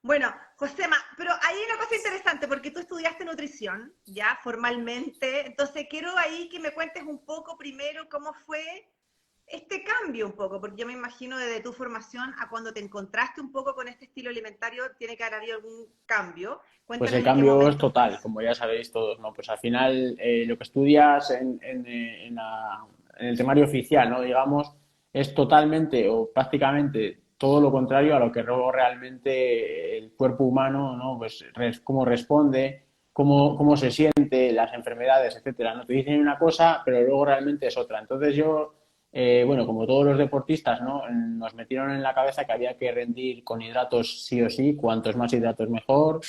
Bueno, Josema, pero hay una cosa interesante porque tú estudiaste nutrición, ya formalmente, entonces quiero ahí que me cuentes un poco primero cómo fue este cambio un poco, porque yo me imagino desde tu formación a cuando te encontraste un poco con este estilo alimentario, tiene que haber habido algún cambio. Pues Cuéntame el en qué cambio es momento total, estás. como ya sabéis todos, ¿no? Pues al final lo que estudias en el temario oficial, ¿no? Digamos, es totalmente o prácticamente todo lo contrario a lo que luego realmente el cuerpo humano, ¿no? Pues cómo responde, cómo se siente, las enfermedades, etcétera, ¿no? Te dicen una cosa, pero luego realmente es otra. Entonces yo, bueno, como todos los deportistas, ¿no? Nos metieron en la cabeza que había que rendir con hidratos sí o sí, cuantos más hidratos mejor.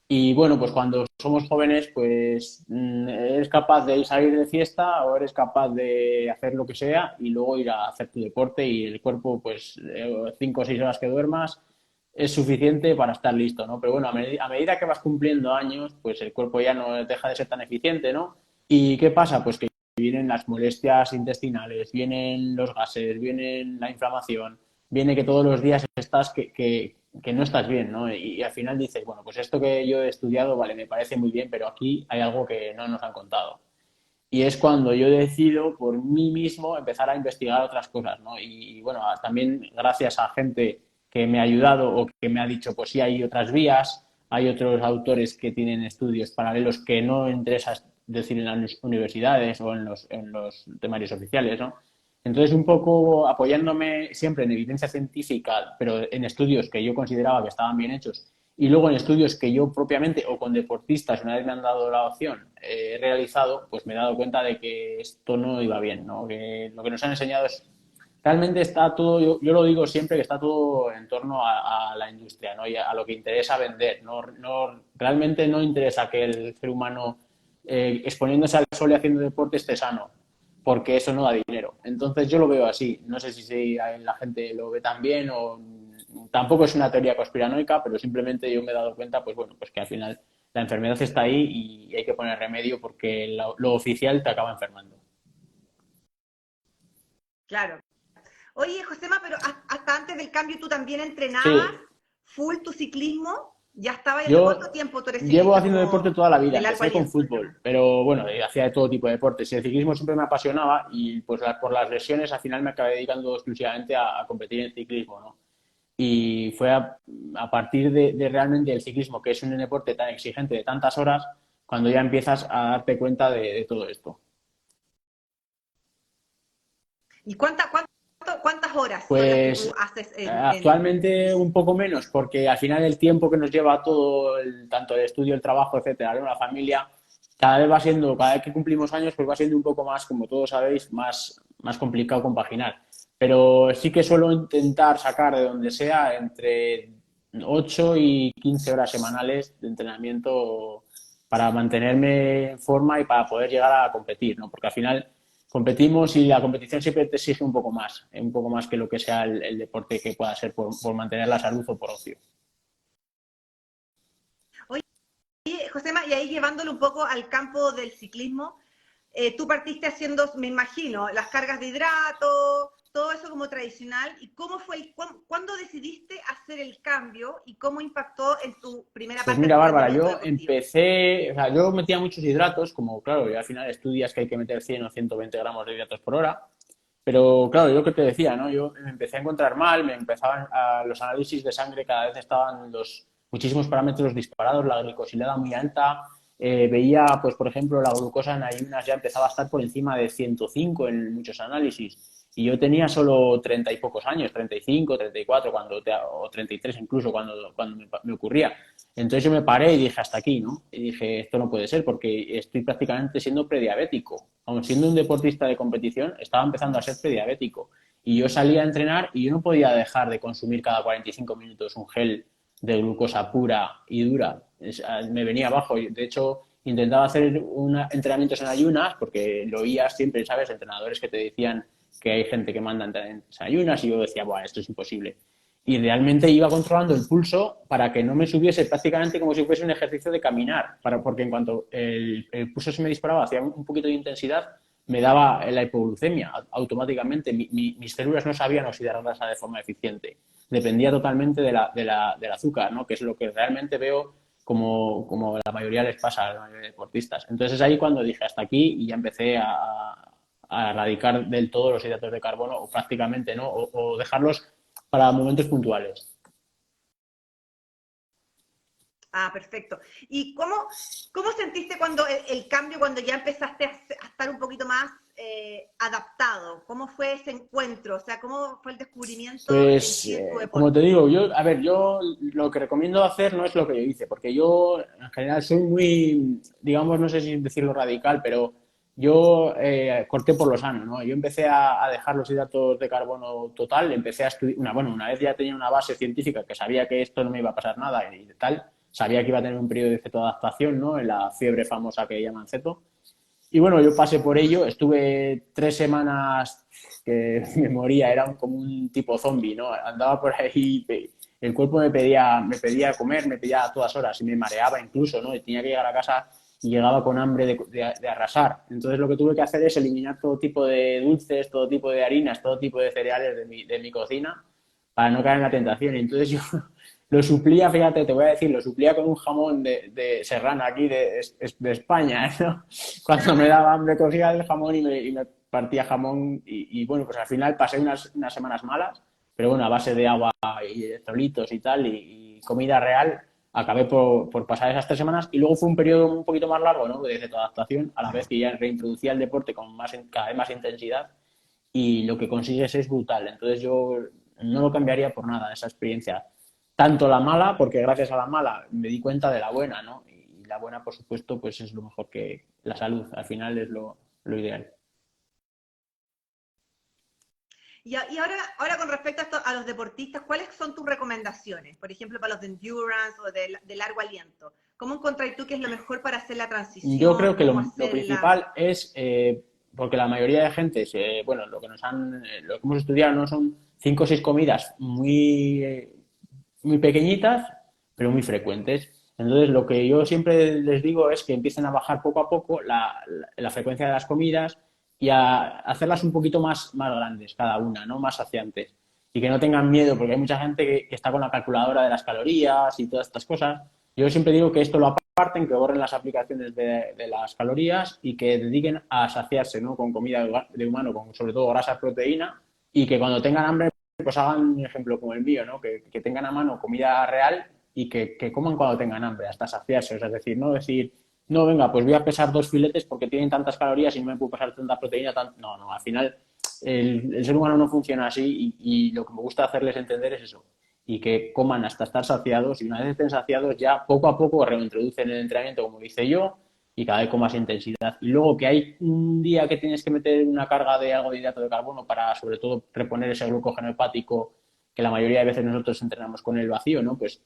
Y bueno, pues cuando somos jóvenes, pues eres capaz de ir salir de fiesta o eres capaz de hacer lo que sea y luego ir a hacer tu deporte y el cuerpo, pues 5 o 6 horas que duermas es suficiente para estar listo, ¿no? Pero bueno, a medida que vas cumpliendo años, pues el cuerpo ya no deja de ser tan eficiente, ¿no? ¿Y qué pasa? Pues que vienen las molestias intestinales, vienen los gases, vienen la inflamación, viene que todos los días estás que no estás bien, ¿no? Y al final dices, bueno, pues esto que yo he estudiado, vale, me parece muy bien, pero aquí hay algo que no nos han contado. Y es cuando yo decido por mí mismo empezar a investigar otras cosas, ¿no? Y bueno, también gracias a gente que me ha ayudado o que me ha dicho, pues sí, hay otras vías, hay otros autores que tienen estudios paralelos que no interesa decir en las universidades o en los temarios oficiales, ¿no? Entonces, un poco apoyándome siempre en evidencia científica, pero en estudios que yo consideraba que estaban bien hechos, y luego en estudios que yo propiamente o con deportistas, una vez me han dado la opción, he realizado, pues me he dado cuenta de que esto no iba bien, ¿no? Que lo que nos han enseñado es, realmente está todo, yo lo digo siempre, que está todo en torno a la industria, ¿no? Y a lo que interesa vender, ¿no? Realmente no interesa que el ser humano exponiéndose al sol y haciendo deporte esté sano, porque eso no da dinero. Entonces yo lo veo así. No sé si la gente lo ve tan bien o tampoco es una teoría conspiranoica, pero simplemente yo me he dado cuenta, pues bueno, pues que al final la enfermedad está ahí y hay que poner remedio porque lo oficial te acaba enfermando. Claro. Oye, Josema, pero hasta antes del cambio tú también entrenabas Sí, full tu ciclismo, ya estaba, ¿desde cuánto yo tiempo tú eres llevo ciclista haciendo deporte como toda la vida. de larga Empecé con alianza? fútbol, pero bueno, hacía de todo tipo de deportes. Y el ciclismo siempre me apasionaba y pues por las lesiones al final me acabé dedicando exclusivamente a competir en ciclismo, ¿no? Y fue a partir de realmente el ciclismo, que es un deporte tan exigente de tantas horas, cuando ya empiezas a darte cuenta de todo esto. ¿Y cuántas horas son las que tú Pues haces actualmente un poco menos, porque al final el tiempo que nos lleva todo, tanto el estudio, el trabajo, etcétera, ¿no? La familia, cada vez va siendo, cada vez que cumplimos años, pues va siendo un poco más, como todos sabéis, más complicado compaginar. Pero sí que suelo intentar sacar de donde sea entre 8 y 15 horas semanales de entrenamiento para mantenerme en forma y para poder llegar a competir, ¿no? Porque al final competimos y la competición siempre te exige un poco más que lo que sea el deporte que pueda ser por mantener la salud o por ocio. Oye, Josema, y ahí llevándolo un poco al campo del ciclismo, tú partiste haciendo, me imagino, las cargas de hidratos, todo eso como tradicional, ¿y cómo fue, cuándo decidiste hacer el cambio y cómo impactó en tu primera Pues parte mira, del Bárbara, rendimiento yo deportivo? empecé, o sea, yo metía muchos hidratos, como claro, y al final estudias que hay que meter 100 o 120 gramos de hidratos por hora, pero claro, yo que te decía, ¿no? Yo me empecé a encontrar mal, me empezaban los análisis de sangre, cada vez estaban muchísimos parámetros disparados, la glicosilada muy alta, veía, pues por ejemplo, la glucosa en ayunas ya empezaba a estar por encima de 105 en muchos análisis. Y yo tenía solo 30 y pocos años, 35, 34, o 33 incluso, cuando me ocurría. Entonces yo me paré y dije, hasta aquí, ¿no? Y dije, esto no puede ser porque estoy prácticamente siendo prediabético. Aun siendo un deportista de competición, estaba empezando a ser prediabético. Y yo salía a entrenar y yo no podía dejar de consumir cada 45 minutos un gel de glucosa pura y dura. Me venía abajo. De hecho, intentaba hacer entrenamientos en ayunas porque lo oías siempre, ¿sabes? Entrenadores que te decían que hay gente que manda entrenamientos en ayunas y yo decía, bueno, esto es imposible y realmente iba controlando el pulso para que no me subiese prácticamente como si fuese un ejercicio de caminar, porque en cuanto el pulso se me disparaba hacia un poquito de intensidad, me daba la hipoglucemia automáticamente. Mis células no sabían oxidar grasa de forma eficiente. Dependía totalmente del azúcar, ¿no? Que es lo que realmente veo como la mayoría les pasa a la mayoría de deportistas. Entonces es ahí cuando dije hasta aquí y ya empecé a erradicar del todo los hidratos de carbono o prácticamente, ¿no? O dejarlos para momentos puntuales. Ah, perfecto. ¿Y cómo sentiste cuando el cambio, cuando ya empezaste a estar un poquito más adaptado? ¿Cómo fue ese encuentro? O sea, ¿cómo fue el descubrimiento en Pues, ti, en tu como te deporte? digo, yo lo que recomiendo hacer no es lo que yo hice, porque yo en general soy muy, digamos, no sé si decirlo radical, pero yo corté por lo sano, ¿no? Yo empecé a dejar los hidratos de carbono total, empecé a estudiar, una vez ya tenía una base científica que sabía que esto no me iba a pasar nada y tal, sabía que iba a tener un periodo de cetoadaptación, ¿no? En la fiebre famosa que llaman ceto. Y bueno, yo pasé por ello, estuve 3 semanas que me moría, era como un tipo zombie, ¿no? Andaba por ahí, el cuerpo me pedía comer, me pedía a todas horas y me mareaba incluso, ¿no? Y tenía que llegar a casa y llegaba con hambre de arrasar. Entonces lo que tuve que hacer es eliminar todo tipo de dulces, todo tipo de harinas, todo tipo de cereales de mi cocina para no caer en la tentación. Y entonces yo lo suplía, fíjate, te voy a decir, lo suplía con un jamón de serrano aquí de España, ¿no? Cuando me daba hambre cogía el jamón y me partía jamón bueno, pues al final pasé unas semanas malas, pero bueno, a base de agua y electrolitos y tal y comida real, acabé por pasar esas 3 semanas y luego fue un periodo un poquito más largo, ¿no? De adaptación, a la vez que ya reintroducía el deporte con cada vez más intensidad y lo que consigues es brutal. Entonces yo no lo cambiaría por nada, esa experiencia. Tanto la mala, porque gracias a la mala me di cuenta de la buena, ¿no? Y la buena, por supuesto, pues es lo mejor que la salud, al final es lo ideal. Y ahora con respecto a los deportistas, ¿cuáles son tus recomendaciones? Por ejemplo, para los de endurance o de largo aliento. ¿Cómo encontráis tú que es lo mejor para hacer la Yo creo transición? que ¿Cómo lo hacerla? principal es, porque la mayoría de gente, bueno, lo que hemos estudiado no son 5 o 6 comidas muy pequeñitas, pero muy frecuentes. Entonces, lo que yo siempre les digo es que empiecen a bajar poco a poco la frecuencia de las comidas y a hacerlas un poquito más grandes cada una, ¿no? Más saciantes. Y que no tengan miedo, porque hay mucha gente que está con la calculadora de las calorías y todas estas cosas. Yo siempre digo que esto lo aparten, que borren las aplicaciones de las calorías y que dediquen a saciarse, ¿no? Con comida de humano, con sobre todo grasa, proteína, y que cuando tengan hambre pues hagan un ejemplo como el mío, ¿no? Que tengan a mano comida real y que coman cuando tengan hambre, hasta saciarse. O sea, es decir, no decir, no, venga, pues voy a pesar 2 filetes porque tienen tantas calorías y no me puedo pasar tanta proteína. No, no, al final el ser humano no funciona así y lo que me gusta hacerles entender es eso. Y que coman hasta estar saciados y una vez estén saciados ya poco a poco reintroducen el entrenamiento como hice yo y cada vez con más intensidad. Y luego que hay un día que tienes que meter una carga de algo de hidrato de carbono para, sobre todo, reponer ese glucógeno hepático que la mayoría de veces nosotros entrenamos con el vacío, ¿no? Pues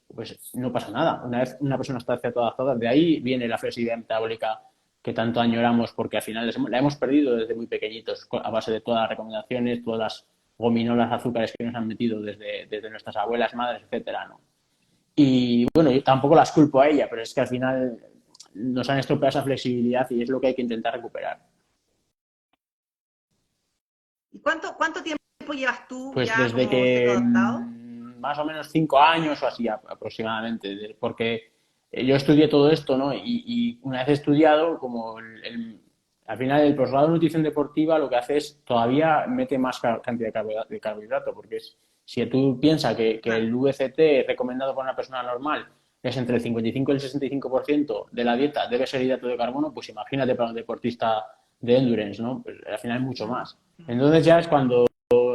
no pasa nada. Una vez una persona está adaptada, de ahí viene la flexibilidad metabólica que tanto añoramos porque al final la hemos perdido desde muy pequeñitos a base de todas las recomendaciones, todas las gominolas, azúcares que nos han metido desde nuestras abuelas, madres, etcétera, ¿no? Y bueno, yo tampoco las culpo a ella, pero es que al final nos han estropeado esa flexibilidad y es lo que hay que intentar recuperar. ¿Y cuánto tiempo llevas tú Pues ya desde como que cetoadaptado? más o menos 5 años o así aproximadamente, porque yo estudié todo esto, ¿no? Y una vez estudiado, como al final el posgrado de nutrición deportiva lo que hace es todavía mete más cantidad de carbohidrato, porque si tú piensas que Claro. el VCT recomendado para una persona normal es entre el 55 y el 65% de la dieta debe ser hidrato de carbono, pues imagínate para un deportista de endurance, ¿no? Pues al final es mucho más. Entonces ya es cuando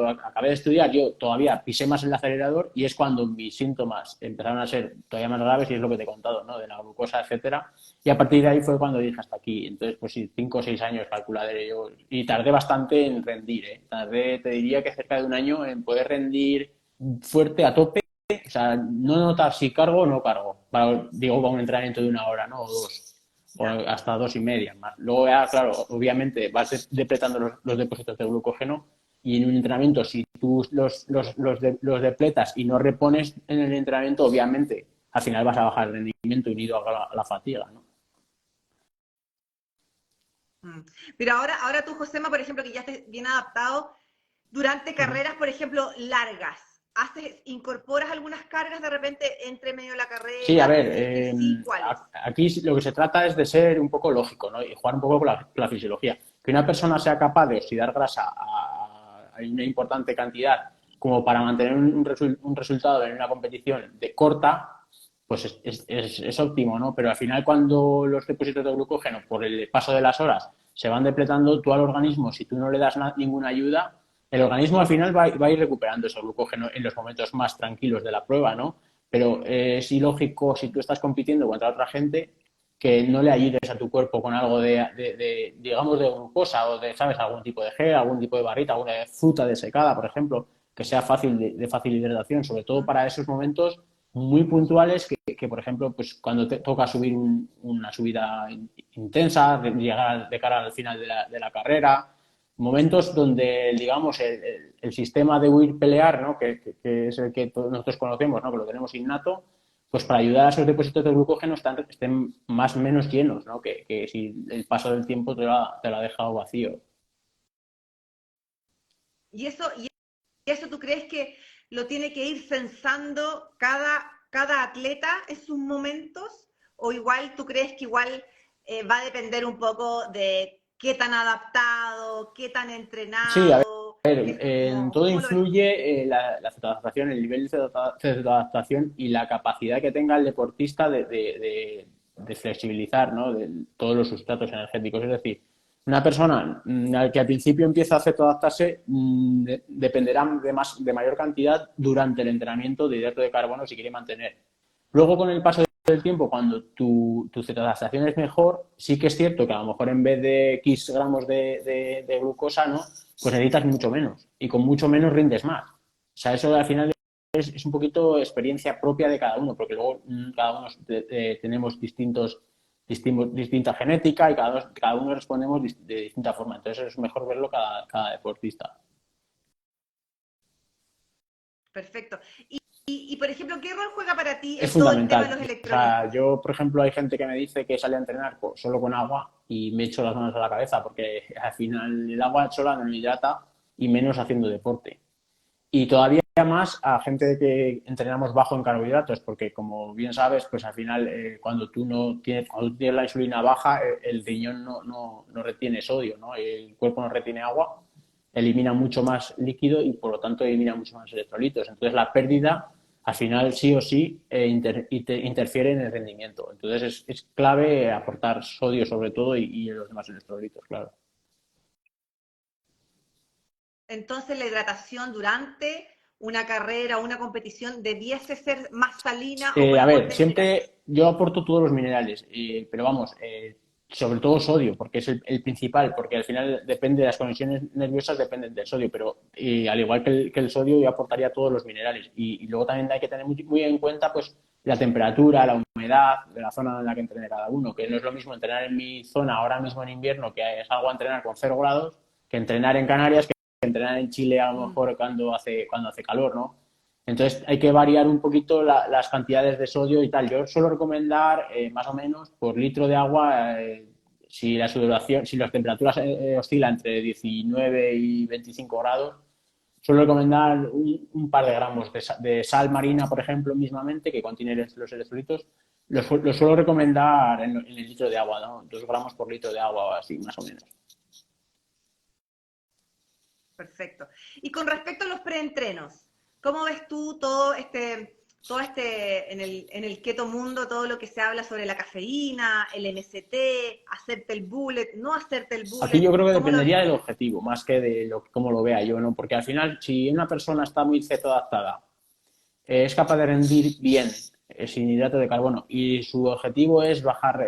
acabé de estudiar, yo todavía pisé más el acelerador y es cuando mis síntomas empezaron a ser todavía más graves y es lo que te he contado, ¿no? De la glucosa, etcétera. Y a partir de ahí fue cuando dije hasta aquí. Entonces, pues sí, 5 o 6 años calcularé yo. Y tardé bastante en rendir, ¿eh? Tardé, te diría que cerca de un año en poder rendir fuerte a tope. O sea, no notar si cargo o no cargo. Digo, con un entrenamiento de 1 hora, ¿no? O 2 o Ya. hasta 2,5 más. Luego ya, claro, obviamente vas depletando los depósitos de glucógeno y en un entrenamiento, si tú los depletas y no repones en el entrenamiento, obviamente al final vas a bajar el rendimiento unido a la fatiga, ¿no? Mm. Pero ahora tú, Josema, por ejemplo, que ya estés bien adaptado, durante Ujú. carreras, por ejemplo, largas, incorporas algunas cargas de repente entre medio de la Sí, a carrera, ver, y si sí, ¿cuáles? aquí lo que se trata es de ser un poco lógico, ¿no? Y jugar un poco con la fisiología. Que una persona sea capaz de oxidar grasa a una importante cantidad como para mantener un resultado en una competición de corta, pues es óptimo, ¿no? Pero al final cuando los depósitos de glucógeno por el paso de las horas se van depletando, tú al organismo, si tú no le das ninguna ayuda, el organismo al final va a ir recuperando ese glucógeno en los momentos más tranquilos de la prueba, ¿no? Pero es ilógico si tú estás compitiendo contra otra gente que no le ayudes a tu cuerpo con algo digamos, de glucosa o de, ¿sabes? Algún tipo de gel, algún tipo de barrita, alguna fruta desecada, por ejemplo, que sea fácil de fácil hidratación, sobre todo para esos momentos muy puntuales que por ejemplo, pues cuando te toca subir una subida intensa, llegar de cara al final de la carrera, momentos donde, digamos, el sistema de huir-pelear, ¿no? Que es el que todos nosotros conocemos, ¿no? Que lo tenemos innato, pues para ayudar a esos depósitos de glucógeno estén más o menos llenos, ¿no? Que si el paso del tiempo te lo ha dejado vacío. ¿Y eso tú crees que lo tiene que ir censando cada atleta en sus momentos? ¿O igual tú crees que igual va a depender un poco de qué tan adaptado, qué tan Sí, a ver, entrenado? en todo ¿Cómo lo ves tú? influye la cetoadaptación, el nivel de cetoadaptación y la capacidad que tenga el deportista de flexibilizar, ¿no? Todos los sustratos energéticos. Es decir, una persona al que al principio empieza a cetoadaptarse dependerá de mayor cantidad durante el entrenamiento de hidrato de carbono si quiere mantener. Luego, con el paso del tiempo, cuando tu cetoadaptación es mejor, sí que es cierto que a lo mejor en vez de X gramos de glucosa, ¿no? Pues necesitas mucho menos y con mucho menos rindes más. O sea, eso al final es un poquito experiencia propia de cada uno, porque luego cada uno tenemos distinta genética y cada uno respondemos de distinta forma. Entonces es mejor verlo cada deportista. Perfecto. Por ejemplo, ¿qué rol juega para ti Es todo el tema de fundamental. los O sea, electrolitos? yo, por ejemplo, hay gente que me dice que sale a entrenar solo con agua y me echo las manos a la cabeza porque al final el agua sola no me hidrata y menos haciendo deporte. Y todavía más a gente que entrenamos bajo en carbohidratos, porque como bien sabes, pues al final cuando tú tienes la insulina baja, el riñón no retiene sodio, ¿no? El cuerpo no retiene agua, elimina mucho más líquido y por lo tanto elimina mucho más electrolitos. Entonces la pérdida al final sí o sí interfiere en el rendimiento. Entonces es clave aportar sodio sobre todo y los demás electrolitos, claro. Entonces, la hidratación durante una carrera o una competición debiese ser más salina o con A ver, aportes minerales. siempre yo aporto todos los minerales, pero vamos, sobre todo sodio, porque es el principal, porque al final depende de las conexiones nerviosas, dependen del sodio, pero al igual que el sodio, yo aportaría todos los minerales. Y luego también hay que tener muy en cuenta pues la temperatura, la humedad de la zona en la que entrene cada uno, que no es lo mismo entrenar en mi zona ahora mismo en invierno, que salgo a entrenar con 0 grados, que entrenar en Canarias, que entrenar en Chile a lo Mm. mejor cuando hace calor, ¿no? Entonces hay que variar un poquito las cantidades de sodio y tal. Yo suelo recomendar más o menos por litro de agua, si las temperaturas oscilan entre 19 y 25 grados, suelo recomendar un par de gramos de sal marina, por ejemplo, mismamente, que contiene los electrolitos. Lo suelo recomendar en el litro de agua, ¿no? 2 gramos por litro de agua o así, más o menos. Perfecto. Y con respecto a los preentrenos, ¿cómo ves tú todo este, en el keto mundo, todo lo que se habla sobre la cafeína, el MCT, hacerte el bullet, no hacerte el Aquí bullet? yo creo que ¿Cómo lo ves dependería del tú? objetivo, más que de cómo lo vea yo, ¿no? Porque al final, si una persona está muy cetoadaptada, es capaz de rendir bien sin hidrato de carbono y su objetivo es bajar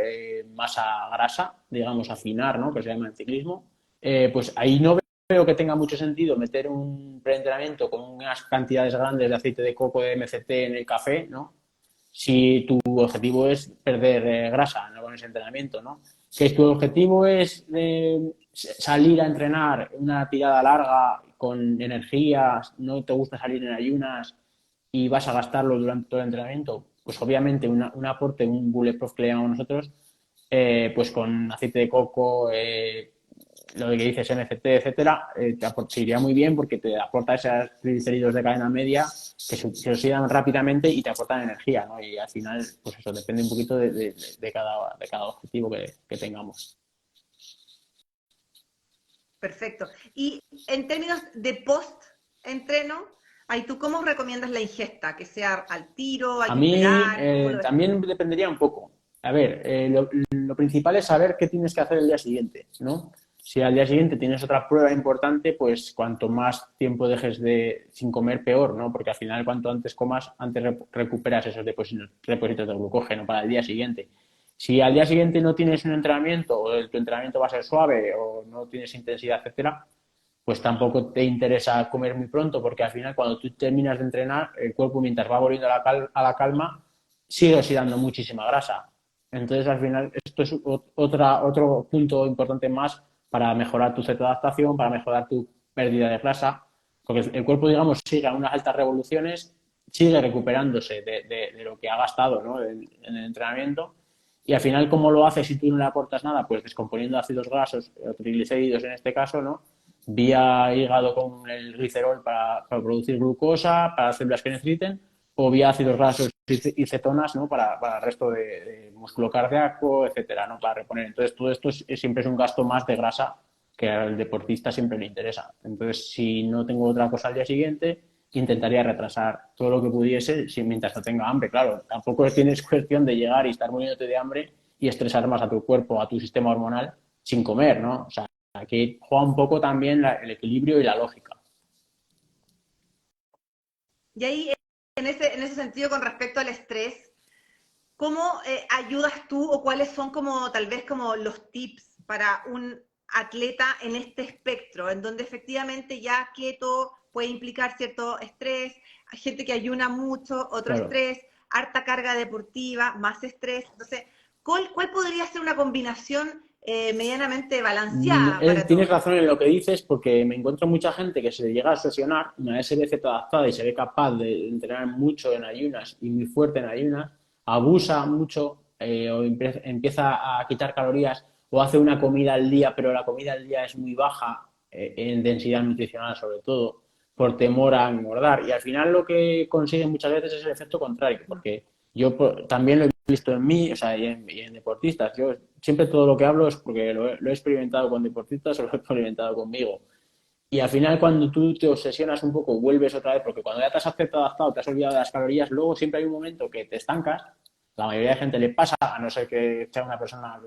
masa grasa, digamos, afinar, ¿no? Que se llama en ciclismo, pues ahí no veo que tenga mucho sentido meter un preentrenamiento con unas cantidades grandes de aceite de coco de MCT en el café, ¿no? Si tu objetivo es perder grasa, ¿no? Con ese entrenamiento, ¿no? Que tu objetivo es salir a entrenar una tirada larga con energías, no te gusta salir en ayunas y vas a gastarlo durante todo el entrenamiento, pues obviamente un aporte, un bulletproof que le llamamos nosotros, pues con aceite de coco, lo que dices MCT, etcétera, te iría muy bien porque te aporta esos triglicéridos de cadena media que se oxidan rápidamente y te aportan energía, ¿no? Y al final, pues eso, depende un poquito de cada objetivo que tengamos. Perfecto. Y en términos de post-entreno, ahí tú cómo recomiendas la ingesta, que sea al tiro, hay A que mí esperar, ¿cómo lo ves tú? también dependería un poco. A ver, lo principal es saber qué tienes que hacer el día siguiente, ¿no? Si al día siguiente tienes otra prueba importante, pues cuanto más tiempo dejes sin comer, peor, ¿no? Porque al final, cuanto antes comas, antes recuperas esos depósitos de glucógeno para el día siguiente. Si al día siguiente no tienes un entrenamiento, o tu entrenamiento va a ser suave, o no tienes intensidad, etcétera, pues tampoco te interesa comer muy pronto, porque al final cuando tú terminas de entrenar, el cuerpo mientras va volviendo a la calma, sigue oxidando muchísima grasa. Entonces al final esto es otro punto importante más para mejorar tu cetoadaptación, para mejorar tu pérdida de grasa, porque el cuerpo, digamos, sigue a unas altas revoluciones, sigue recuperándose de lo que ha gastado, ¿no? en el entrenamiento. Y al final, ¿cómo lo hace si tú no le aportas nada? Pues descomponiendo ácidos grasos, o triglicéridos en este caso, ¿no? Vía hígado con el glicerol para producir glucosa, para las células que necesiten, o vía ácidos grasos y cetonas, ¿no? Para el resto de músculo cardíaco, etcétera, ¿no? Para reponer. Entonces, todo esto siempre es un gasto más de grasa que al deportista siempre le interesa. Entonces, si no tengo otra cosa al día siguiente, intentaría retrasar todo lo que pudiese mientras no tenga hambre. Claro, tampoco tienes cuestión de llegar y estar muriéndote de hambre y estresar más a tu cuerpo, a tu sistema hormonal, sin comer, ¿no? O sea, aquí juega un poco también el equilibrio y la lógica. Y ahí, en ese sentido, con respecto al estrés, ¿cómo ayudas tú o cuáles son como tal vez como los tips para un atleta en este espectro, en donde efectivamente ya keto puede implicar cierto estrés, hay gente que ayuna mucho, otro Claro. estrés, harta carga deportiva, más estrés? Entonces, ¿cuál podría ser una combinación medianamente balanceada para Tienes todos? razón en lo que dices, porque me encuentro mucha gente que se llega a obsesionar, una vez se ve adaptada y se ve capaz de entrenar mucho en ayunas y muy fuerte en ayunas, abusa mucho, o empieza a quitar calorías o hace una comida al día, pero la comida al día es muy baja, en densidad nutricional sobre todo, por temor a engordar. Y al final lo que consiguen muchas veces es el efecto contrario, porque yo también lo he visto en mí, o sea, y en deportistas. Yo siempre todo lo que hablo es porque lo he experimentado con deportistas o lo he experimentado conmigo. Y al final, cuando tú te obsesionas un poco, vuelves otra vez, porque cuando ya te has adaptado, te has olvidado de las calorías, luego siempre hay un momento que te estancas. La mayoría de gente le pasa, a no ser que sea una persona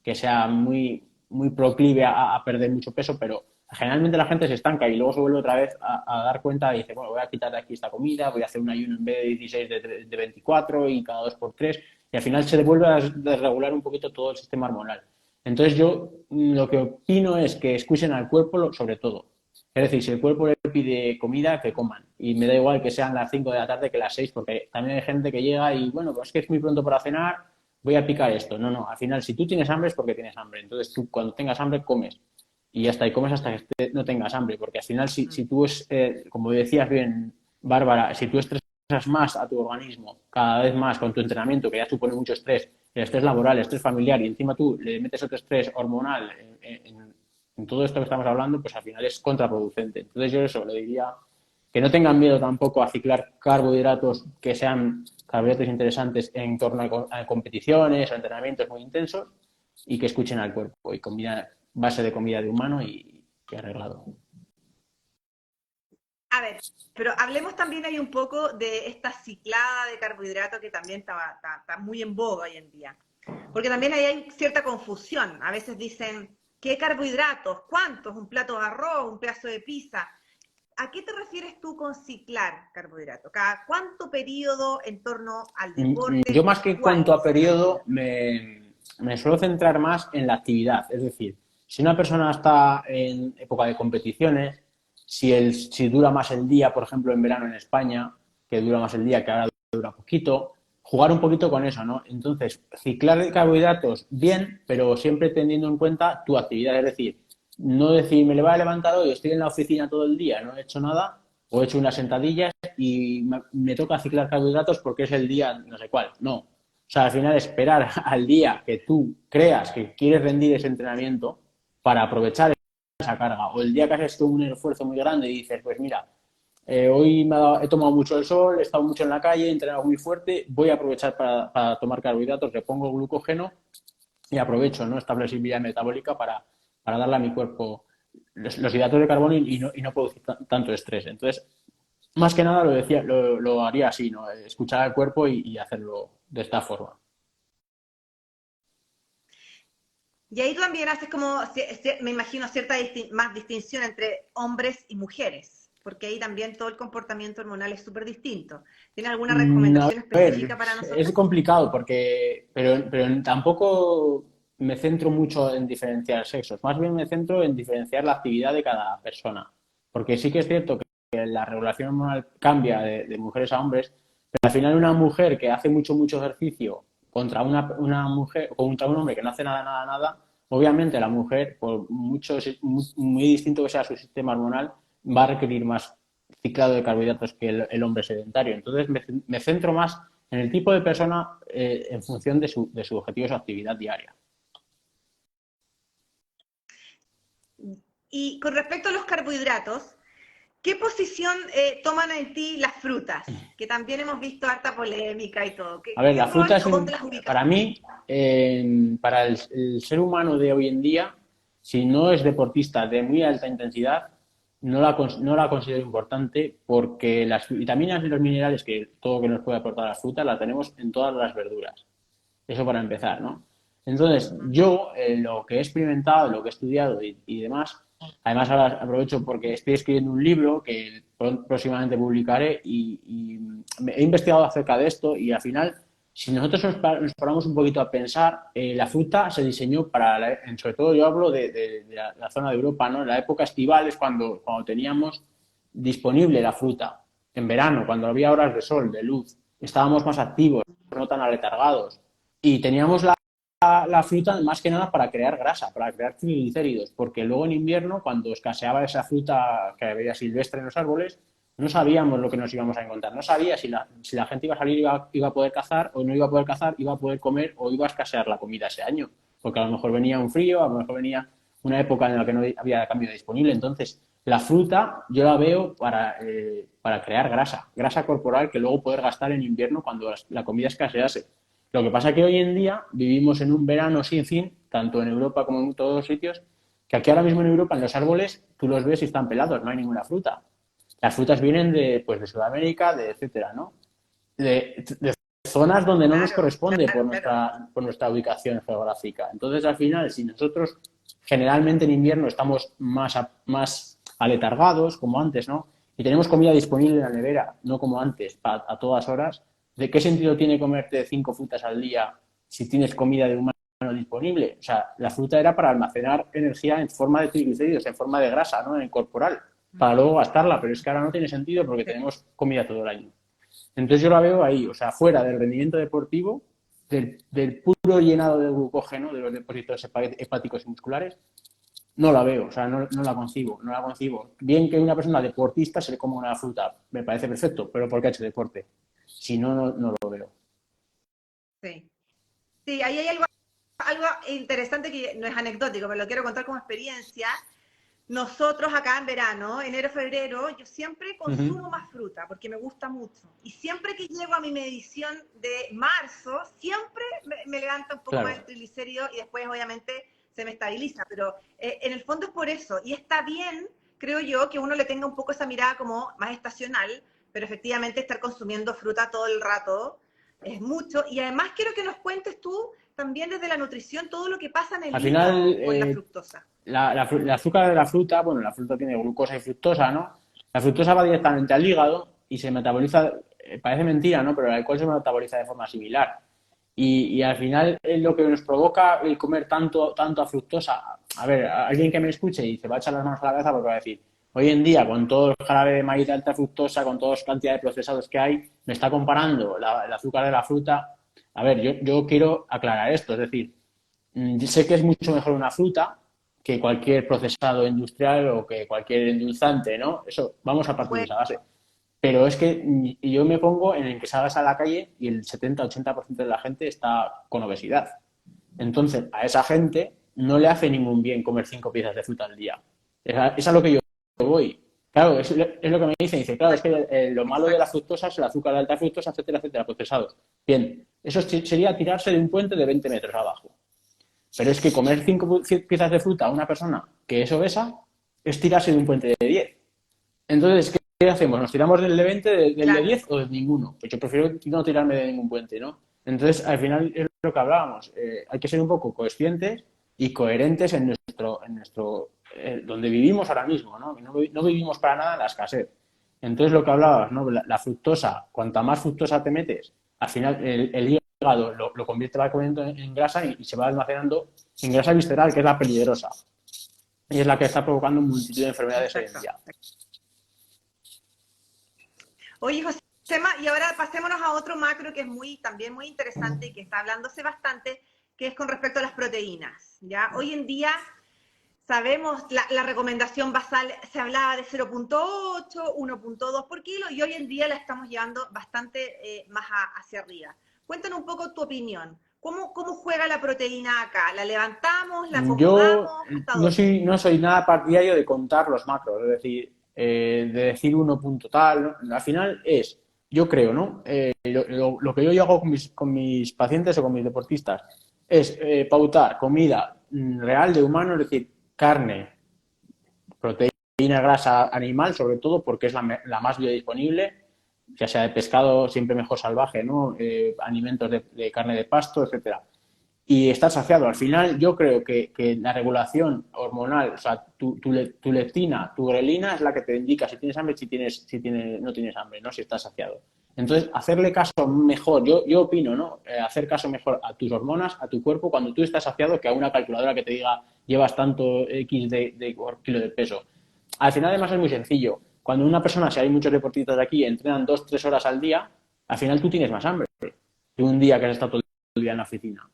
que sea muy, muy proclive a perder mucho peso, pero generalmente la gente se estanca y luego se vuelve otra vez a dar cuenta y dice, bueno, voy a quitar de aquí esta comida, voy a hacer un ayuno en vez de 16 de 24 y cada 2 por 3 y al final se vuelve a desregular un poquito todo el sistema hormonal. Entonces yo lo que opino es que escuchen al cuerpo sobre todo. Es decir, si el cuerpo le pide comida, que coman. Y me da igual que sean las 5 de la tarde que las 6, porque también hay gente que llega y, bueno, pues es que es muy pronto para cenar, voy a picar esto. No, no, al final, si tú tienes hambre es porque tienes hambre. Entonces tú cuando tengas hambre comes. Y ya está, y comes hasta que no tengas hambre, porque al final si tú, como decías bien, Bárbara, si tú estresas más a tu organismo cada vez más con tu entrenamiento, que ya supone mucho estrés, el estrés laboral, el estrés familiar, y encima tú le metes otro estrés hormonal en todo esto que estamos hablando, pues al final es contraproducente. Entonces yo eso le diría que no tengan miedo tampoco a ciclar carbohidratos que sean carbohidratos interesantes en torno a competiciones o entrenamientos muy intensos y que escuchen al cuerpo y comida, base de comida de humano y arreglado. A ver, pero hablemos también ahí un poco de esta ciclada de carbohidratos que también está muy en boga hoy en día. Porque también ahí hay cierta confusión. A veces dicen, ¿qué carbohidratos? ¿Cuántos? ¿Un plato de arroz? ¿Un pedazo de pizza? ¿A qué te refieres tú con ciclar carbohidratos? ¿Cada cuánto periodo en torno al Yo deporte más y que cuanto a cuáles? periodo me suelo centrar más en la actividad. Es decir, si una persona está en época de competiciones, si dura más el día, por ejemplo, en verano en España, que dura más el día, que ahora dura poquito, jugar un poquito con eso, ¿no? Entonces, ciclar de carbohidratos, bien, pero siempre teniendo en cuenta tu actividad. Es decir, no decir, me le voy a levantar hoy, estoy en la oficina todo el día, no he hecho nada, o he hecho unas sentadillas y me toca ciclar carbohidratos porque es el día no sé cuál. No. O sea, al final esperar al día que tú creas que quieres rendir ese entrenamiento para aprovechar esa carga. O el día que has hecho un esfuerzo muy grande y dices, pues mira, hoy he tomado mucho el sol, he estado mucho en la calle, he entrenado muy fuerte, voy a aprovechar para tomar carbohidratos, le pongo glucógeno y aprovecho, ¿no?, esta flexibilidad metabólica para darle a mi cuerpo los hidratos de carbono y no producir tanto estrés. Entonces, más que nada lo haría así, ¿no? Escuchar al cuerpo y hacerlo de esta forma. Y ahí tú también haces como, me imagino, cierta más distinción entre hombres y mujeres, porque ahí también todo el comportamiento hormonal es súper distinto. ¿Tienes alguna A recomendación ver, específica para es nosotras? complicado pero tampoco me centro mucho en diferenciar sexos, más bien me centro en diferenciar la actividad de cada persona, porque sí que es cierto que la regulación hormonal cambia de mujeres a hombres, pero al final una mujer que hace mucho ejercicio contra una mujer o contra un hombre que no hace nada, obviamente la mujer, por muy distinto que sea su sistema hormonal, va a requerir más ciclado de carbohidratos que el hombre sedentario. Entonces me centro más en el tipo de persona en función de su objetivo, su actividad diaria. Y con respecto a los carbohidratos, ¿qué posición toman en ti las frutas? Que también hemos visto harta polémica y todo. A ver, ¿Qué la fruta rol o dónde las ubicas para tú? mí, para el ser humano de hoy en día, si no es deportista de muy alta intensidad, no la considero importante porque las vitaminas y los minerales que todo que nos puede aportar la fruta la tenemos en todas las verduras. Eso para empezar, ¿no? Entonces, Ujú. yo lo que he experimentado, lo que he estudiado y demás, además ahora aprovecho porque estoy escribiendo un libro que próximamente publicaré he investigado acerca de esto y al final, si nosotros nos paramos un poquito a pensar, la fruta se diseñó sobre todo yo hablo de la zona de Europa, ¿no? En la época estival es cuando teníamos disponible la fruta. En verano, cuando había horas de sol, de luz, estábamos más activos, no tan aletargados. Y teníamos la fruta más que nada para crear grasa, para crear triglicéridos, porque luego en invierno, cuando escaseaba esa fruta que había silvestre en los árboles, no sabíamos lo que nos íbamos a encontrar. No sabía si la gente iba a salir, iba a poder cazar o no iba a poder cazar, iba a poder comer o iba a escasear la comida ese año. Porque a lo mejor venía un frío, a lo mejor venía una época en la que no había cambio disponible. Entonces, la fruta yo la veo para crear grasa corporal que luego poder gastar en invierno cuando la comida escasease. Lo que pasa es que hoy en día vivimos en un verano sin fin, tanto en Europa como en todos los sitios, que aquí ahora mismo en Europa en los árboles tú los ves y están pelados, no hay ninguna fruta. Las frutas vienen pues de Sudamérica, de etcétera, ¿no? De zonas donde no nos Claro, corresponde claro. por nuestra ubicación geográfica. Entonces, al final, si nosotros generalmente en invierno estamos más aletargados, como antes, ¿no? Y tenemos comida disponible en la nevera, no como antes, a todas horas, ¿de qué sentido tiene comerte 5 frutas al día si tienes comida de humano disponible? O sea, la fruta era para almacenar energía en forma de triglicéridos, en forma de grasa, ¿no? En el corporal, para luego gastarla, pero es que ahora no tiene sentido porque Sí. tenemos comida todo el año. Entonces yo la veo ahí, o sea, fuera del rendimiento deportivo, del puro llenado de glucógeno de los depósitos hepáticos y musculares, no la veo, o sea, no la concibo, no la concibo. Bien que una persona deportista se le coma una fruta, me parece perfecto, pero porque ha hecho deporte. Si no, no lo veo. Sí. Sí, ahí hay algo interesante que no es anecdótico, pero lo quiero contar como experiencia. Nosotros acá en verano, enero, febrero, yo siempre Uh -huh. consumo más fruta porque me gusta mucho. Y siempre que llego a mi medición de marzo, siempre me levanta un poco más el Claro. triglicérido y después obviamente se me estabiliza. Pero en el fondo es por eso. Y está bien, creo yo, que uno le tenga un poco esa mirada como más estacional, pero efectivamente estar consumiendo fruta todo el rato es mucho. Y además quiero que nos cuentes tú también desde la nutrición todo lo que pasa en el Al final, hígado con la fructosa. el azúcar de la fruta, bueno, la fruta tiene glucosa y fructosa, ¿no? La fructosa va directamente al hígado y se metaboliza, parece mentira, ¿no? Pero el alcohol se metaboliza de forma similar. Y al final lo que nos provoca el comer tanta fructosa, a ver, alguien que me escuche y se va a echar las manos a la cabeza porque va a decir, hoy en día con todo el jarabe de maíz de alta fructosa, con toda la cantidad de procesados que hay, me está comparando el azúcar de la fruta. A ver, yo quiero aclarar esto, es decir, sé que es mucho mejor una fruta que cualquier procesado industrial o que cualquier endulzante, ¿no? Eso, vamos a partir de Pues, esa base. Pero es que yo me pongo en el que salgas a la calle y el 70-80% de la gente está con obesidad. Entonces, a esa gente no le hace ningún bien comer 5 piezas de fruta al día. Es a lo que yo voy. Claro, es lo que me dicen. Dice, claro, es que lo malo de la Exacto. fructosa es el azúcar de alta fructosa, etcétera, etcétera, procesados. Bien, eso sería tirarse de un puente de 20 metros abajo. Pero es que comer 5 piezas de fruta a una persona que es obesa es tirarse de un puente de 10. Entonces, ¿qué hacemos? ¿Nos tiramos del de 20, del de Claro, 10 o de ninguno? Pues yo prefiero no tirarme de ningún puente, ¿no? Entonces, al final es lo que hablábamos. Hay que ser un poco conscientes y coherentes en donde vivimos ahora mismo, ¿no? No vivimos para nada en la escasez. Entonces, lo que hablabas, ¿no? La fructosa, cuanta más fructosa te metes, al final el hígado lo convierte, va convirtiendo en grasa y se va almacenando en grasa visceral, que es la peligrosa. Y es la que está provocando multitud de enfermedades hoy en exacto. día. Oye, Josema, y ahora pasémonos a otro macro que es también muy interesante y que está hablándose bastante, que es con respecto a las proteínas. ¿Ya? Hoy en día sabemos, la recomendación basal se hablaba de 0,8, 1,2 por kilo y hoy en día la estamos llevando bastante más hacia arriba. Cuéntanos un poco tu opinión. ¿Cómo juega la proteína acá? ¿La levantamos? ¿La Yo acomodamos? ¿Hasta dónde? no soy nada partidario de contar los macros, es decir, de decir uno punto tal, ¿no? Al final yo creo, ¿no? Lo que yo hago con mis pacientes o con mis deportistas es pautar comida real de humano, es decir, carne, proteína, grasa animal, sobre todo porque es la más biodisponible, ya sea de pescado, siempre mejor salvaje, ¿no? Alimentos de carne de pasto, etcétera, y estar saciado. Al final, yo creo que la regulación hormonal, o sea, tu leptina, tu grelina es la que te indica si tienes hambre, no tienes hambre, ¿no? Si estás saciado. Entonces, hacerle caso mejor, yo opino, ¿no? Hacer caso mejor a tus hormonas, a tu cuerpo, cuando tú estás saciado, que a una calculadora que te diga llevas tanto X de kilo de peso. Al final, además, es muy sencillo. Cuando una persona, si hay muchos deportistas de aquí, entrenan 2-3 horas al día, al final tú tienes más hambre que un día que has estado todo el día en la oficina.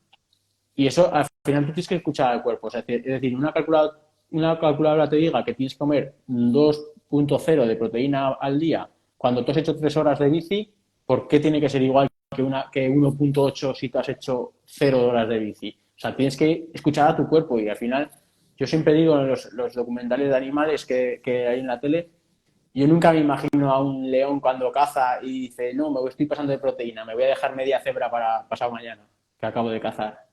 Y eso al final tú tienes que escuchar al cuerpo. O sea, es decir, una calculadora te diga que tienes que comer 2,0 de proteína al día cuando tú has hecho 3 horas de bici, ¿por qué tiene que ser igual que 1,8 si tú has hecho 0 horas de bici? O sea, tienes que escuchar a tu cuerpo y al final, yo siempre digo en los documentales de animales que hay en la tele, yo nunca me imagino a un león cuando caza y dice, no, me estoy pasando de proteína, me voy a dejar media cebra para pasado mañana, que acabo de cazar.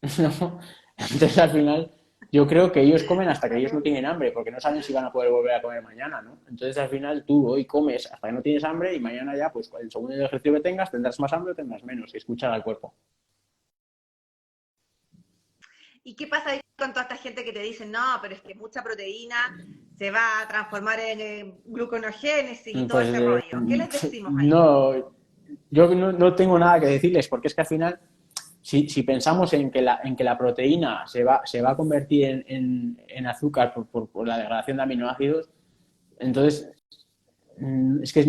¿No? Entonces, al final, yo creo que ellos comen hasta que ellos no tienen hambre, porque no saben si van a poder volver a comer mañana, ¿no? Entonces, al final, tú hoy comes hasta que no tienes hambre y mañana ya, pues, el segundo ejercicio que tengas, tendrás más hambre o tendrás menos, y escuchar al cuerpo. ¿Y qué pasa ahí con toda esta gente que te dice, no, pero es que mucha proteína se va a transformar en gluconogénesis y todo Pues ese rollo? ¿Qué les decimos ahí? no, yo no tengo nada que decirles, porque es que al final, si pensamos en que la proteína se va a convertir en azúcar por la degradación de aminoácidos, entonces es que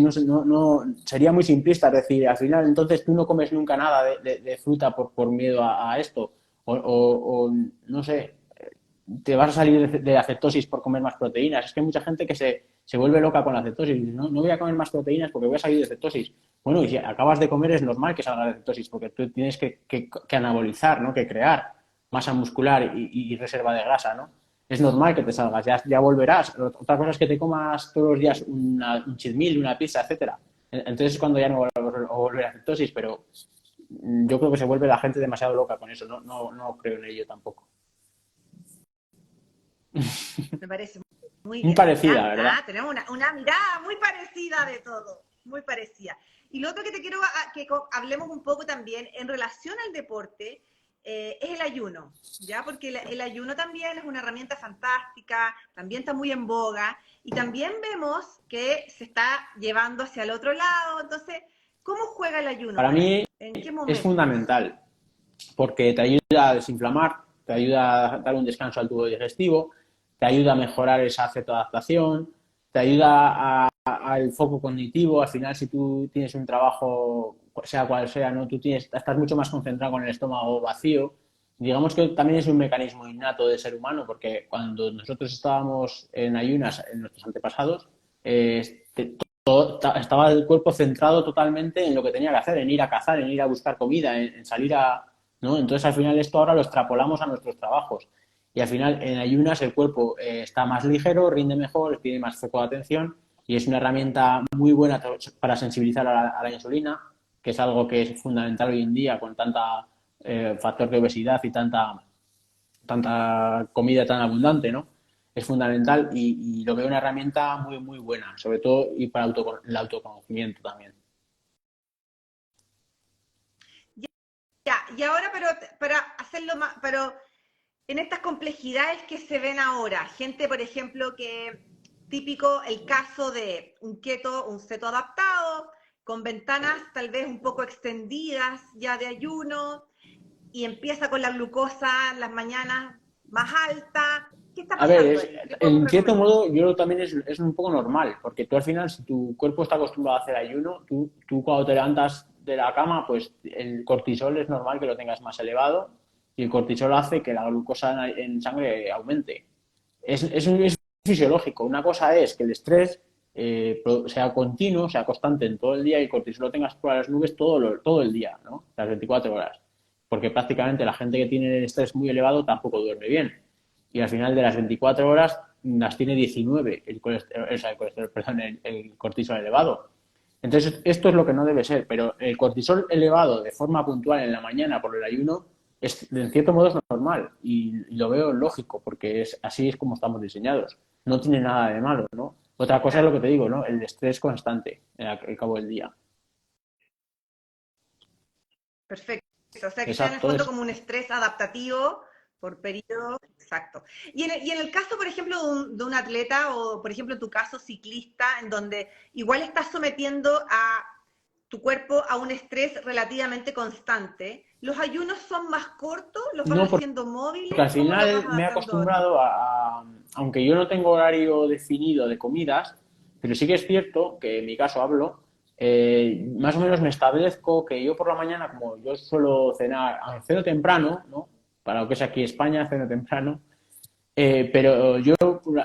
sería muy simplista, es decir, al final entonces tú no comes nunca nada de fruta por miedo a esto, o no sé, te vas a salir de acetosis por comer más proteínas. Es que hay mucha gente que se vuelve loca con la acetosis y dice, no voy a comer más proteínas porque voy a salir de cetosis. Bueno, y si acabas de comer es normal que salgas de cetosis porque tú tienes que anabolizar, ¿no? Que crear masa muscular y reserva de grasa, ¿no? Es normal que te salgas, ya volverás. Otra cosa es que te comas todos los días un cheat meal, una pizza, etcétera. Entonces es cuando ya no volver a cetosis, pero yo creo que se vuelve la gente demasiado loca con eso. No creo en ello tampoco. Me parece muy Muy bien, parecida, ¿ya? ¿verdad? Tenemos una mirada muy parecida de todo, muy parecida. Y lo otro que te quiero que hablemos un poco también en relación al deporte es el ayuno, ¿ya? Porque el ayuno también es una herramienta fantástica, también está muy en boga y también vemos que se está llevando hacia el otro lado. Entonces, ¿cómo juega el ayuno Para para mí ti? ¿En qué es momentos? fundamental porque te ayuda a desinflamar, te ayuda a dar un descanso al tubo digestivo, te ayuda a mejorar esa cetoadaptación, te ayuda al foco cognitivo. Al final, si tú tienes un trabajo, sea cual sea, ¿no? Estás mucho más concentrado con el estómago vacío. Digamos que también es un mecanismo innato del ser humano, porque cuando nosotros estábamos en ayunas, en nuestros antepasados, estaba el cuerpo centrado totalmente en lo que tenía que hacer, en ir a cazar, en ir a buscar comida, en salir a, ¿no? Entonces al final esto ahora lo extrapolamos a nuestros trabajos y al final en ayunas el cuerpo está más ligero, rinde mejor, tiene más foco de atención y es una herramienta muy buena para sensibilizar a la insulina, que es algo que es fundamental hoy en día con tanta factor de obesidad y tanta comida tan abundante, ¿no? Es fundamental y lo veo una herramienta muy, muy buena, sobre todo y para el autoconocimiento también. Ya, y ahora, pero para hacerlo más, pero en estas complejidades que se ven ahora, gente, por ejemplo, que típico el caso de un keto, un ceto adaptado, con ventanas tal vez un poco extendidas ya de ayuno, y empieza con la glucosa en las mañanas más alta. ¿Qué está A ver, pasando ahí? ¿Qué podemos en cierto recomendar? modo yo también es un poco normal, porque tú al final, si tu cuerpo está acostumbrado a hacer ayuno, tú cuando te levantas de la cama, pues el cortisol es normal que lo tengas más elevado y el cortisol hace que la glucosa en sangre aumente. Es fisiológico. Una cosa es que el estrés sea continuo, sea constante en todo el día y el cortisol lo tengas por las nubes todo el día, ¿no? Las 24 horas. Porque prácticamente la gente que tiene el estrés muy elevado tampoco duerme bien y al final de las 24 horas las tiene 19 perdón, el cortisol elevado. Entonces, esto es lo que no debe ser, pero el cortisol elevado de forma puntual en la mañana por el ayuno, en cierto modo es normal y lo veo lógico, porque así es como estamos diseñados. No tiene nada de malo, ¿no? Otra cosa es lo Claro, que te digo, ¿no? El estrés constante al cabo del día. perfecto. O sea, que sea en el Exacto, fondo como un estrés adaptativo por periodo, exacto. Y en el caso, por ejemplo, de un atleta o, por ejemplo, en tu caso, ciclista, en donde igual estás sometiendo a tu cuerpo a un estrés relativamente constante, ¿los ayunos son más cortos? ¿Los vas no haciendo porque móviles? al ¿Cómo los vas final me he adaptando ahora? acostumbrado aunque yo no tengo horario definido de comidas, pero sí que es cierto que en mi caso hablo, más o menos me establezco que yo por la mañana, como yo suelo cenar, ceno temprano, ¿no? Para lo que es aquí España, ceno temprano, pero yo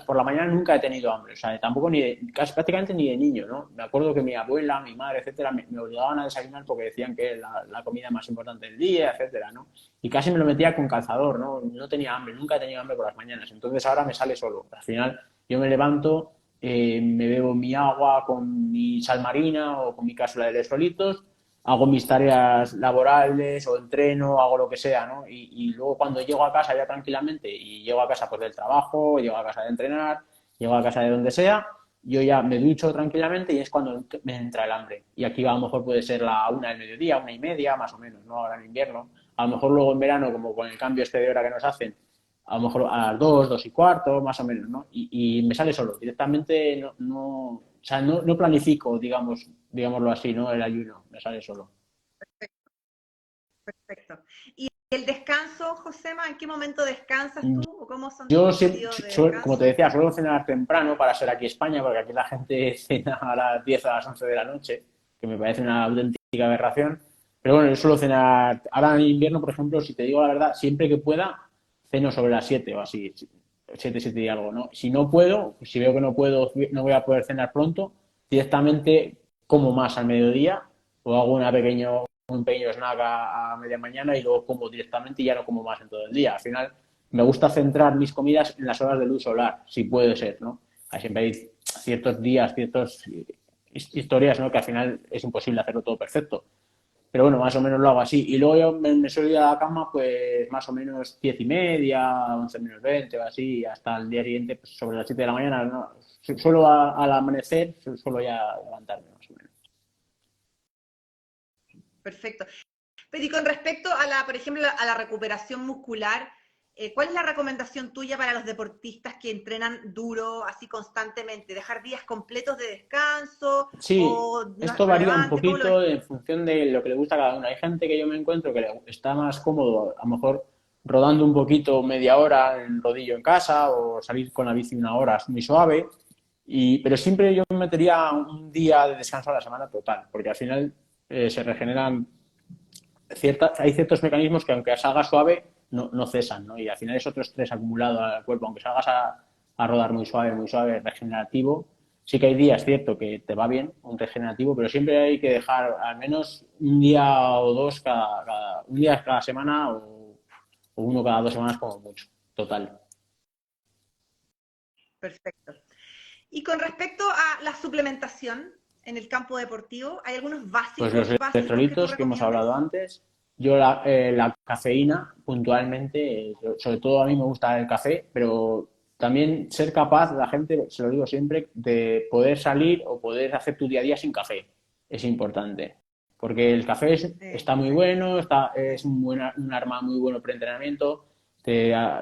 por la mañana nunca he tenido hambre, o sea, tampoco casi prácticamente ni de niño, ¿no? Me acuerdo que mi abuela, mi madre, etcétera, me obligaban a desayunar porque decían que era la comida más importante del día, etcétera, ¿no? Y casi me lo metía con calzador, ¿no? No tenía hambre, nunca he tenido hambre por las mañanas, entonces ahora me sale solo. Al final yo me levanto, me bebo mi agua con mi sal marina o con mi cápsula de electrolitos, hago mis tareas laborales o entreno, hago lo que sea, ¿no? Y luego cuando llego a casa ya tranquilamente y llego a casa pues del trabajo, llego a casa de entrenar, llego a casa de donde sea, yo ya me ducho tranquilamente y es cuando me entra el hambre. Y aquí a lo mejor puede ser la 1 del mediodía, 1:30, más o menos, ¿no? Ahora en invierno. A lo mejor luego en verano, como con el cambio este de hora que nos hacen, a lo mejor a las 2, 2:15, más o menos, ¿no? Y me sale solo, directamente o sea, no planifico, digámoslo así, ¿no? El ayuno, me sale solo. Perfecto. ¿Y el descanso, Josema, en qué momento descansas tú o cómo son Yo tus siempre, periodos de como te descanso? decía, suelo cenar temprano para ser aquí España, porque aquí la gente cena a las 10 a las 11 de la noche, que me parece una auténtica aberración. Pero bueno, yo suelo cenar, ahora en invierno, por ejemplo, si te digo la verdad, siempre que pueda, ceno sobre las 7 o así, 7, 7 y algo, ¿no? Si no puedo, si veo que no puedo, no voy a poder cenar pronto, directamente como más al mediodía o hago un pequeño snack a media mañana y luego como directamente y ya no como más en todo el día. Al final me gusta centrar mis comidas en las horas de luz solar, si puede ser, ¿no? Siempre hay ciertos días, ciertas historias, ¿no? Que al final es imposible hacerlo todo perfecto. Pero bueno, más o menos lo hago así. Y luego yo me suelo ir a la cama, pues más o menos 10:30, 11:20 o así, hasta el día siguiente, pues, sobre las 7 de la mañana, ¿no? Solo al amanecer, suelo ya levantarme, más o menos. Perfecto. Pero y con respecto a la, por ejemplo, a la recuperación muscular, ¿cuál es la recomendación tuya para los deportistas que entrenan duro, así constantemente? ¿Dejar días completos de descanso Sí, o no es esto varía un relevante? ¿Cómo lo ves poquito tú? en función de lo que le gusta a cada uno. Hay gente que yo me encuentro que está más cómodo, a lo mejor rodando un poquito media hora en rodillo en casa o salir con la bici 1 hora es muy suave. Pero siempre yo me metería un día de descanso a la semana total, porque al final se regeneran hay ciertos mecanismos que aunque salga suave no cesan, ¿no? Y al final es otro estrés acumulado al cuerpo, aunque salgas a rodar muy suave, regenerativo, Sí que hay días, cierto, que te va bien un regenerativo, pero siempre hay que dejar al menos un día o dos un día cada semana o uno cada 2 semanas como mucho, total. Perfecto. Y con respecto a la suplementación en el campo deportivo, ¿hay algunos Pues los básicos que tú electrolitos que hemos hablado recomiendes? antes, yo la cafeína puntualmente, sobre todo a mí me gusta el café, pero también ser capaz, la gente, se lo digo siempre, de poder salir o poder hacer tu día a día sin café es importante. Porque el café está muy Exacto. bueno, es un arma muy bueno pre-entrenamiento,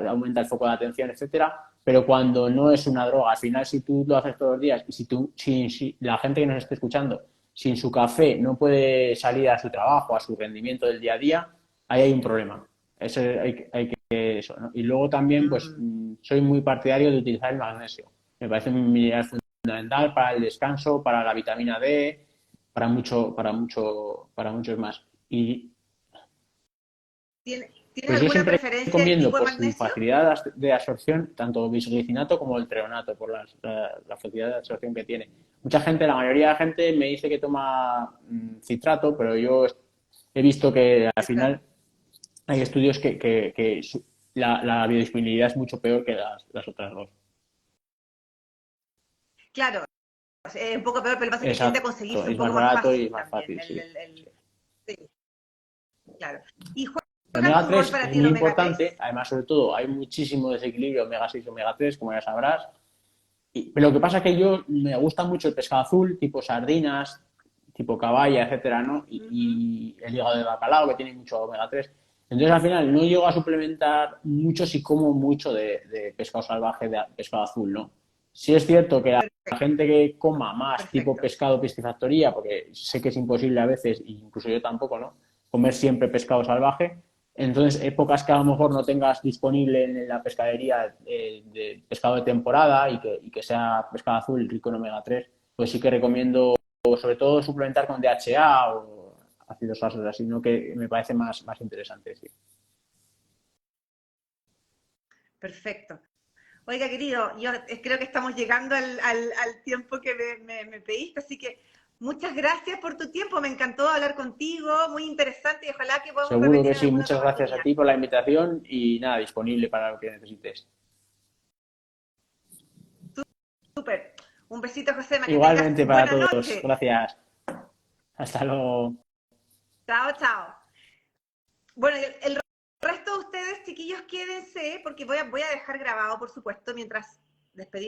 aumenta el foco de atención, etcétera. Pero cuando no es una droga, al final si tú lo haces todos los días y si la gente que nos esté escuchando sin su café no puede salir a su trabajo, a su rendimiento del día a día, ahí hay un problema. Eso hay que eso, ¿no? Y luego también, pues, Mm, soy muy partidario de utilizar el magnesio. Me parece un mineral fundamental para el descanso, para la vitamina D, para muchos más. Y ¿Tienes pues yo alguna siempre preferencia del recomiendo tipo de por su magnesio? facilidad de absorción, tanto bisglicinato como el treonato, por la facilidad de absorción que tiene. Mucha gente, la mayoría de la gente me dice que toma citrato, pero yo he visto que al Citrato. final hay estudios que la biodisponibilidad es mucho peor que las otras dos. Claro, es un poco peor, pero lo que pasa es que tiende a Exacto, conseguirse un es más poco más barato y fácil más también. fácil, sí. Sí, claro. ¿Y El juega omega algún rol 3 para es ti el muy omega 3? importante, además, sobre todo, hay muchísimo desequilibrio omega 6 y omega 3, como ya sabrás. Pero lo que pasa es que yo me gusta mucho el pescado azul, tipo sardinas, tipo caballa, etcétera, ¿no? Ujú. Y el hígado de bacalao, que tiene mucho omega 3. Entonces, al final, no llego a suplementar mucho si como mucho de pescado salvaje, de pescado azul, ¿no? Sí es cierto que la Perfecto, gente que coma más tipo perfecto. pescado piscifactoría, porque sé que es imposible a veces, e incluso yo tampoco, ¿no? Comer siempre pescado salvaje, entonces, épocas que a lo mejor no tengas disponible en la pescadería de pescado de temporada y que sea pescado azul rico en omega 3, pues sí que recomiendo sobre todo suplementar con DHA o ácidos grasos, así, ¿no? Que me parece más interesante, sí. Perfecto. Oiga, querido, yo creo que estamos llegando al tiempo que me pediste, así que muchas gracias por tu tiempo. Me encantó hablar contigo, muy interesante y ojalá que podamos Seguro repetir que en sí. alguna Muchas otra gracias a oportunidad. ti por la invitación y nada, disponible para lo que necesites. Súper. Un besito, Josema, que tengas Igualmente para buena todos. noche. Gracias. Hasta luego. Chao, chao. Bueno, el resto de ustedes, chiquillos, quédense, porque voy a dejar grabado, por supuesto, mientras despedimos.